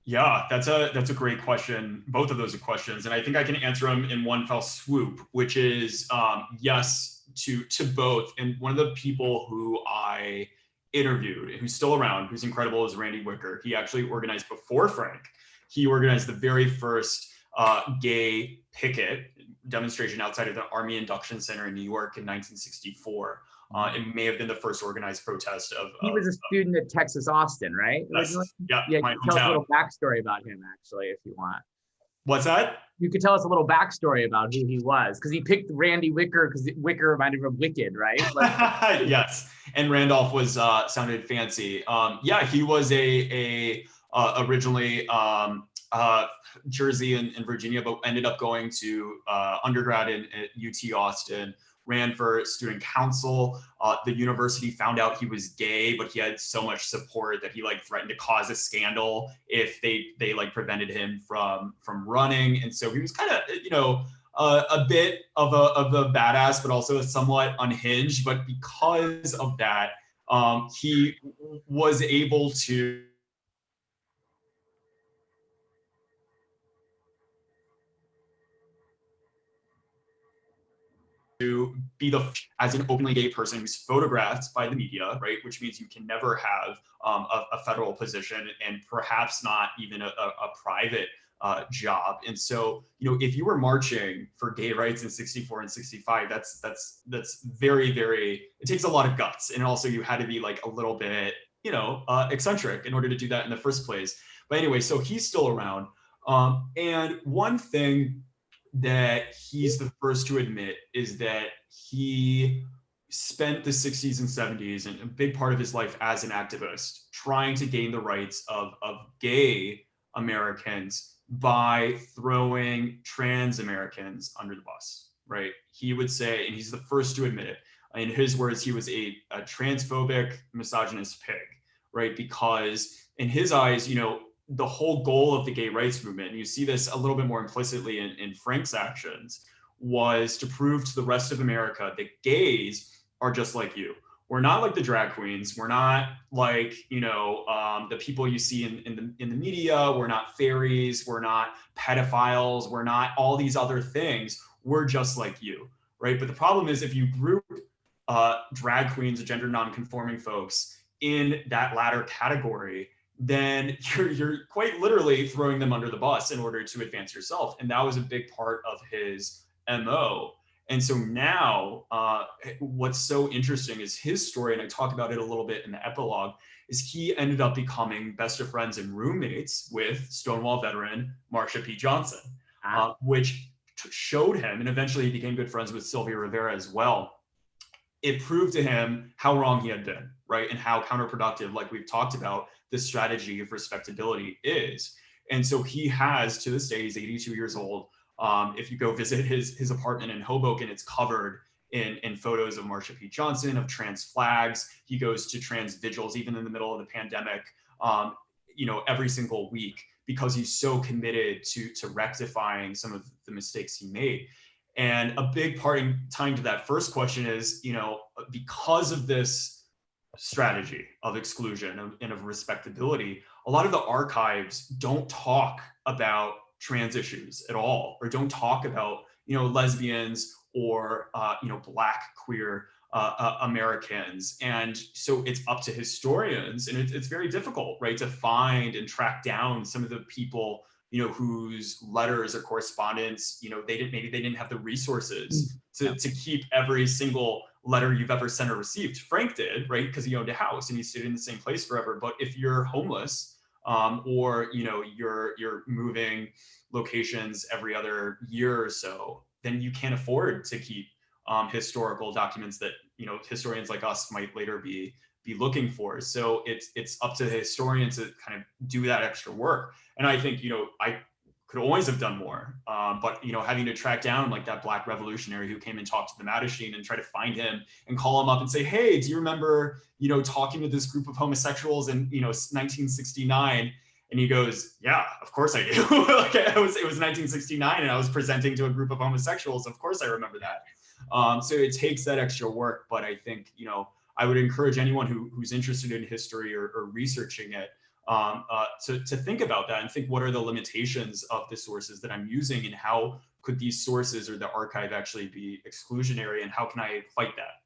Yeah, that's a great question. Both of those are questions. And I think I can answer them in one fell swoop, which is yes to both. And one of the people who I interviewed, who's still around, who's incredible, is Randy Wicker. He actually organized before Frank he organized the very first gay picket demonstration outside of the Army Induction Center in New York in 1964. It may have been the first organized protest of. He was a student at Texas Austin, right? Yes, yeah, Yeah. my Tell us a hometown. little backstory about him, actually, if you want. What's that? You could tell us a little backstory about who he was, because he picked Randy Wicker because Wicker reminded him of Wicked, right? Yes, and Randolph was sounded fancy. Yeah, he was a originally Jersey and Virginia, but ended up going to undergrad at UT Austin. Ran for student council. The university found out he was gay, but he had so much support that he like threatened to cause a scandal if they like prevented him from running. And so he was kind of, you know, a bit of a badass, but also somewhat unhinged. But because of that, he was able to be as an openly gay person who's photographed by the media, right? Which means you can never have a federal position and perhaps not even a private job. And so, you know, if you were marching for gay rights in 64 and 65, that's very, very, it takes a lot of guts. And also you had to be like a little bit, you know, eccentric in order to do that in the first place. But anyway, so he's still around. And one thing that he's the first to admit is that he spent the 60s and 70s and a big part of his life as an activist trying to gain the rights of gay Americans by throwing trans Americans under the bus, right? He would say, and he's the first to admit it, in his words, he was a transphobic, misogynist pig, right? Because in his eyes, you know, the whole goal of the gay rights movement, and you see this a little bit more implicitly in Frank's actions, was to prove to the rest of America that gays are just like you. We're not like the drag queens. We're not like, you know, the people you see in the media. We're not fairies. We're not pedophiles. We're not all these other things. We're just like you, right? But the problem is if you group drag queens, gender non-conforming folks in that latter category, then you're quite literally throwing them under the bus in order to advance yourself. And that was a big part of his MO. And so now what's so interesting is his story, and I talk about it a little bit in the epilogue, is he ended up becoming best of friends and roommates with Stonewall veteran Marsha P. Johnson, which showed him, and eventually he became good friends with Sylvia Rivera as well. It proved to him how wrong he had been, right? And how counterproductive, like we've talked about, this strategy of respectability is. And so he has, to this day, he's 82 years old. If you go visit his apartment in Hoboken, it's covered in photos of Marsha P. Johnson, of trans flags. He goes to trans vigils, even in the middle of the pandemic, you know, every single week, because he's so committed to rectifying some of the mistakes he made. And a big part in tying to that first question is, you know, because of this strategy of exclusion and of respectability, a lot of the archives don't talk about trans issues at all, or don't talk about, you know, lesbians or, you know, Black queer Americans. And so it's up to historians, and it's very difficult, right, to find and track down some of the people, you know, whose letters or correspondence, you know, maybe they didn't have the resources to keep every single letter you've ever sent or received. Frank did, right? Because he owned a house and he stayed in the same place forever. But if you're homeless, or, you know, you're moving locations every other year or so, then you can't afford to keep historical documents that, you know, historians like us might later be looking for. So it's up to the historian to kind of do that extra work. And I think, you know, I could always have done more, but, you know, having to track down like that Black revolutionary who came and talked to the Mattachine and try to find him and call him up and say, hey, do you remember, you know, talking to this group of homosexuals in, you know, 1969? And he goes, yeah, of course I do. Like it was 1969 and I was presenting to a group of homosexuals. Of course I remember that. So it takes that extra work, but I think, you know, I would encourage anyone who's interested in history or researching it to think about that and think, what are the limitations of the sources that I'm using, and how could these sources or the archive actually be exclusionary, and how can I fight that?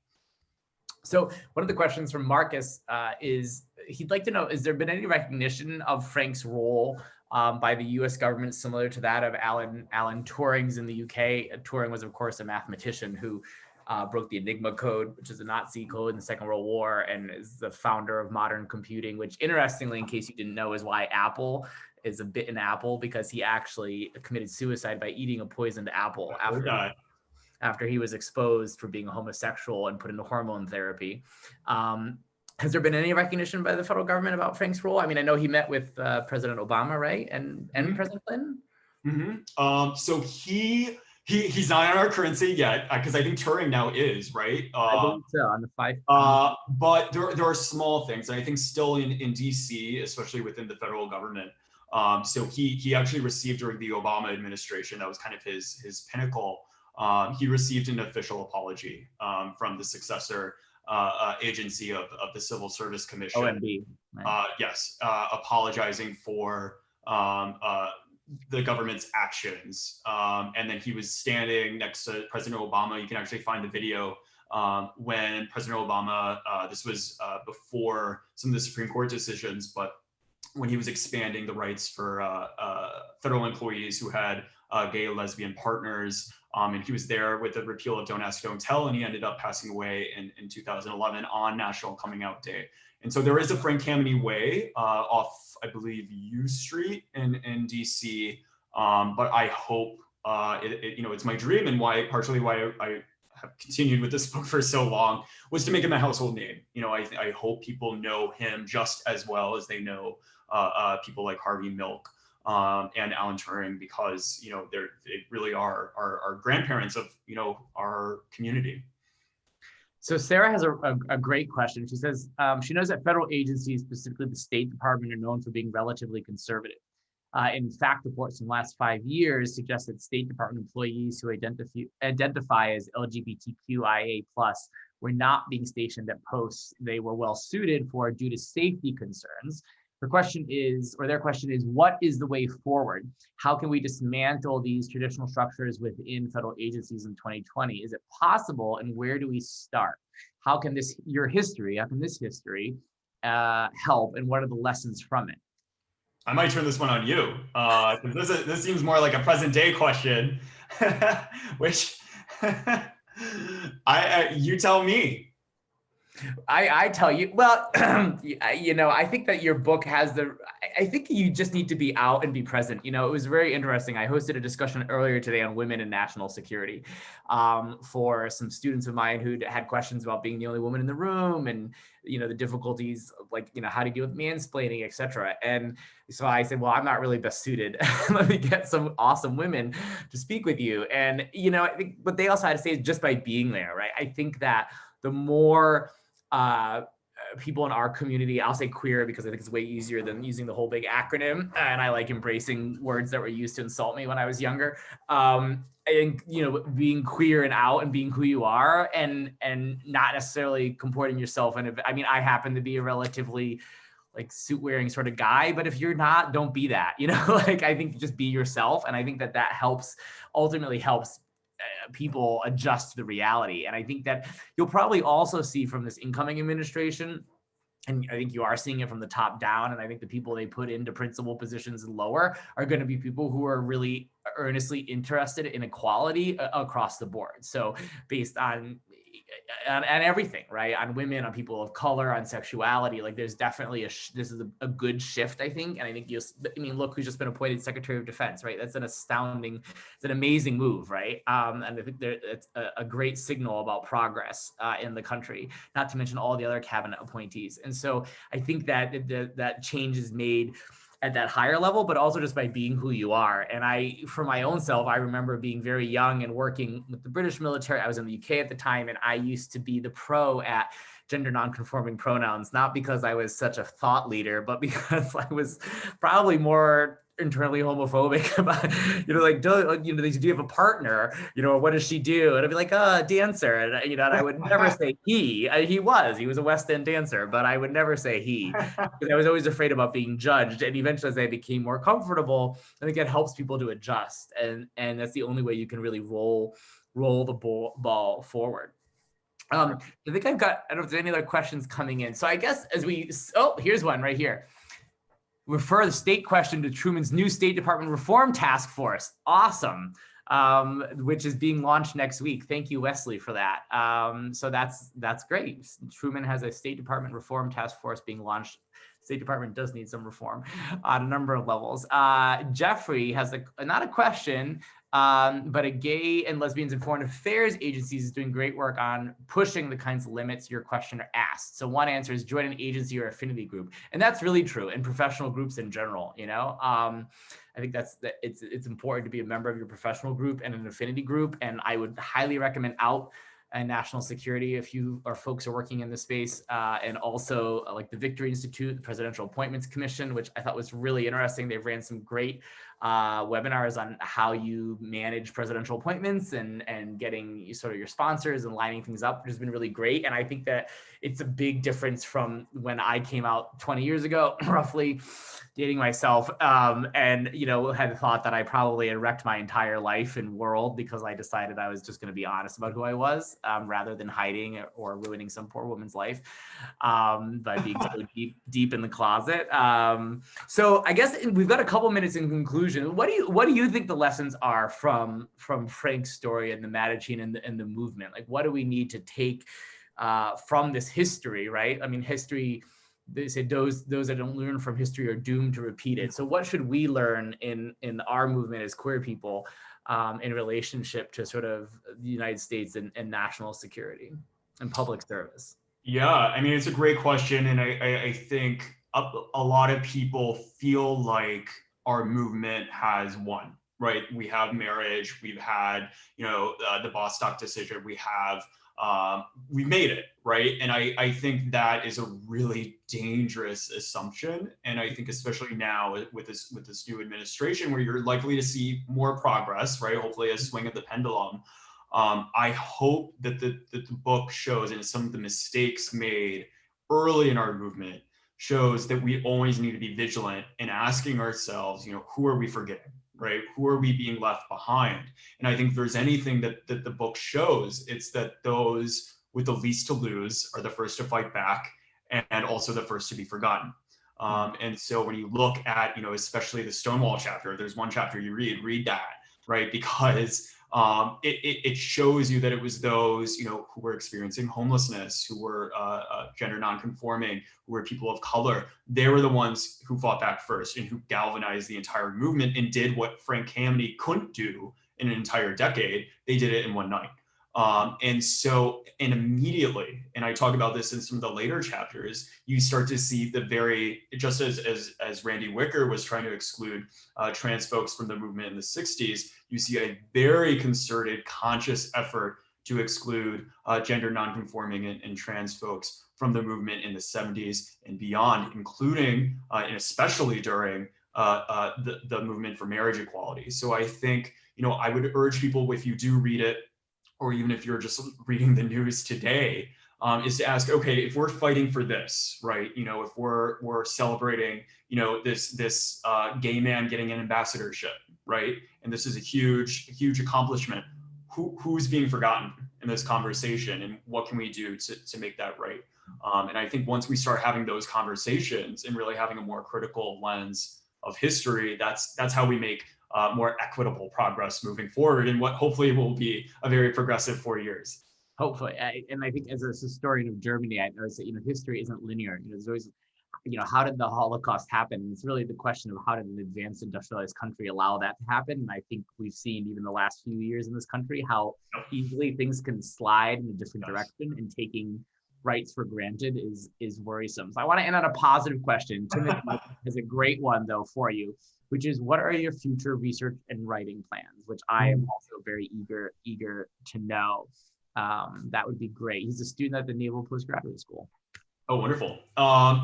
So one of the questions from Marcus is he'd like to know, has there been any recognition of Frank's role by the US government, similar to that of Alan Turing's in the UK. Turing was, of course, a mathematician who broke the Enigma code, which is a Nazi code in the Second World War, and is the founder of modern computing, which, interestingly, in case you didn't know, is why Apple is a bitten apple, because he actually committed suicide by eating a poisoned apple after he was exposed for being a homosexual and put into hormone therapy. Has there been any recognition by the federal government about Frank's role? I mean, I know he met with President Obama, right? And President Clinton? So he's not in our currency yet, because I think Turing now is, right? I believe so, on the 5. But there are small things, and I think still in DC, especially within the federal government. So he actually received during the Obama administration, that was kind of his pinnacle. He received an official apology from the successor agency of the Civil Service Commission. OMB. Right. Yes, apologizing for the government's actions. And then he was standing next to President Obama. You can actually find the video when President Obama, this was before some of the Supreme Court decisions, but when he was expanding the rights for federal employees who had gay or lesbian partners. And he was there with the repeal of Don't Ask, Don't Tell, and he ended up passing away in 2011 on National Coming Out Day. And so there is a Frank Tammany Way off, I believe, U Street in DC. But I hope, it's my dream, and partially why I have continued with this book for so long, was to make him a household name. I hope people know him just as well as they know people like Harvey Milk and Alan Turing, because they really are our grandparents of our community. So Sarah has a great question. She says she knows that federal agencies, specifically the State Department, are known for being relatively conservative. In fact, reports from the last 5 years suggest that State Department employees who identify as LGBTQIA+ were not being stationed at posts they were well suited for due to safety concerns. Their question is, what is the way forward? How can we dismantle these traditional structures within federal agencies in 2020? Is it possible, and where do we start? How can this history help, and what are the lessons from it? I might turn this one on you, because this seems more like a present day question, which you tell me. I tell you, well, I think that your book has I think you just need to be out and be present. It was very interesting. I hosted a discussion earlier today on women and national security for some students of mine who had questions about being the only woman in the room, and, the difficulties, like, how to deal with mansplaining, et cetera. And so I said, well, I'm not really best suited. Let me get some awesome women to speak with you. And, I think what they also had to say is just by being there, right? I think that the more people in our community, I'll say queer because I think it's way easier than using the whole big acronym, and I like embracing words that were used to insult me when I was younger. And being queer and out and being who you are, and not necessarily comporting yourself. And I happen to be a relatively like suit wearing sort of guy, but if you're not, don't be that. I think just be yourself, and I think that ultimately helps people adjust to the reality. And I think that you'll probably also see from this incoming administration, and I think you are seeing it from the top down, and I think the people they put into principal positions lower are going to be people who are really earnestly interested in equality across the board. So based on everything, right? On women, on people of color, on sexuality, like there's definitely this is a good shift, I think. And I think look who's just been appointed Secretary of Defense, right? That's it's an amazing move, right? And I think it's a great signal about progress in the country, not to mention all the other cabinet appointees. And so I think that that change is made at that higher level, but also just by being who you are. And for my own self, I remember being very young and working with the British military. I was in the UK at the time, and I used to be the pro at gender nonconforming pronouns, not because I was such a thought leader, but because I was probably more internally homophobic about, do you have a partner? What does she do? And I'd be like, dancer. And, and I would never say he. He was a West End dancer, but I would never say he, because I was always afraid about being judged. And eventually, as I became more comfortable, I think it helps people to adjust. And that's the only way you can really roll the ball forward. I think I don't know if there's any other questions coming in. So I guess here's one right here. refer the state question to Truman's new State Department Reform Task Force. Awesome. Which is being launched next week. Thank you, Wesley, for that. So that's great. Truman has a State Department Reform Task Force being launched. State Department does need some reform on a number of levels. Jeffrey has not a question, but a gay and lesbians and foreign affairs agencies is doing great work on pushing the kinds of limits your questioner asked. So one answer is join an agency or affinity group. And that's really true in professional groups in general, you know? I think it's important to be a member of your professional group and an affinity group. And I would highly recommend Out and National Security if you or folks are working in the space, and also like the Victory Institute, the Presidential Appointments Commission, which I thought was really interesting. They've ran some great webinars on how you manage presidential appointments and getting sort of your sponsors and lining things up, which has been really great. And I think that it's a big difference from when I came out 20 years ago, roughly, dating myself, and had thought that I probably had wrecked my entire life and world because I decided I was just going to be honest about who I was, rather than hiding or ruining some poor woman's life by being so deep in the closet. So I guess we've got a couple minutes in conclusion. What do you think the lessons are from Frank's story and the Mattachine and the movement? Like, what do we need to take from this history, right? I mean, history, they said those that don't learn from history are doomed to repeat it. So what should we learn in our movement as queer people in relationship to sort of the United States and national security and public service? Yeah, I mean, it's a great question. And I think a lot of people feel like our movement has won, right? We have marriage, we've had, the Bostock decision, we've made it, right? And I think that is a really dangerous assumption. And I think especially now with this new administration, where you're likely to see more progress, right? Hopefully a swing of the pendulum. I hope that the book shows, and some of the mistakes made early in our movement shows that we always need to be vigilant in asking ourselves, who are we forgetting, right? Who are we being left behind? And I think if there's anything that the book shows, it's that those with the least to lose are the first to fight back and also the first to be forgotten. And so when you look at, especially the Stonewall chapter, there's one chapter you read that, right? Because it shows you that it was those, who were experiencing homelessness, who were gender nonconforming, who were people of color. They were the ones who fought back first and who galvanized the entire movement and did what Frank Tammany couldn't do in an entire decade. They did it in one night. And immediately, and I talk about this in some of the later chapters, you start to see just as Randy Wicker was trying to exclude trans folks from the movement in the 60s, you see a very concerted, conscious effort to exclude gender nonconforming and trans folks from the movement in the 70s and beyond, including and especially during the movement for marriage equality. So I think, I would urge people, if you do read it, or even if you're just reading the news today, is to ask, okay, if we're fighting for this, right? If we're celebrating, this gay man getting an ambassadorship, right? And this is a huge accomplishment. Who's being forgotten in this conversation, and what can we do to make that right? And I think once we start having those conversations and really having a more critical lens of history, that's how we make more equitable progress moving forward, and what hopefully will be a very progressive 4 years. Hopefully, and I think as a historian of Germany, I noticed that history isn't linear. There's always, how did the Holocaust happen? And it's really the question of how did an advanced industrialized country allow that to happen? And I think we've seen even the last few years in this country how easily things can slide in a different direction, and taking rights for granted is worrisome. So I want to end on a positive question. Timothy has a great one though for you, which is, what are your future research and writing plans? Which I am also very eager to know. That would be great. He's a student at the Naval Postgraduate School. Oh, wonderful.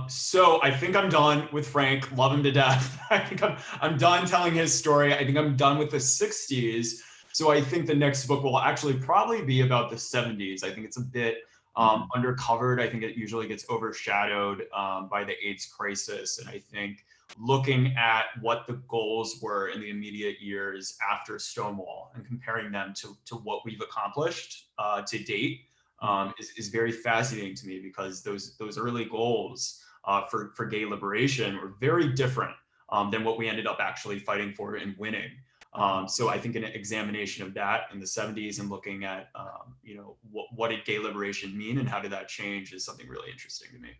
So I think I'm done with Frank. Love him to death. I think I'm done telling his story. I think I'm done with the 60s. So I think the next book will actually probably be about the 70s. I think it's a bit undercovered. I think it usually gets overshadowed by the AIDS crisis. And I think looking at what the goals were in the immediate years after Stonewall and comparing them to what we've accomplished to date is very fascinating to me, because those early goals for gay liberation were very different than what we ended up actually fighting for and winning. So I think an examination of that in the 70s and looking at, what did gay liberation mean and how did that change is something really interesting to me.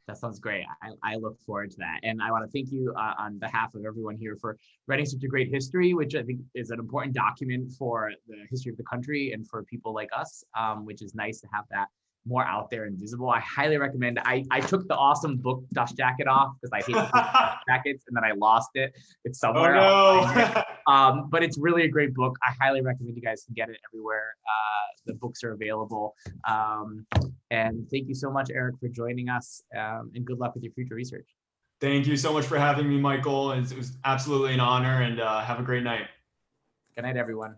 That sounds great. I look forward to that. And I want to thank you on behalf of everyone here for writing such a great history, which I think is an important document for the history of the country and for people like us, which is nice to have that more out there and visible. I highly recommend. I took the awesome book dust jacket off because I hate the dust jackets, and then I lost it. It's somewhere. Oh no. But it's really a great book. I highly recommend you guys can get it everywhere. The books are available. And thank you so much, Eric, for joining us. And good luck with your future research. Thank you so much for having me, Michael. It was absolutely an honor, and have a great night. Good night, everyone.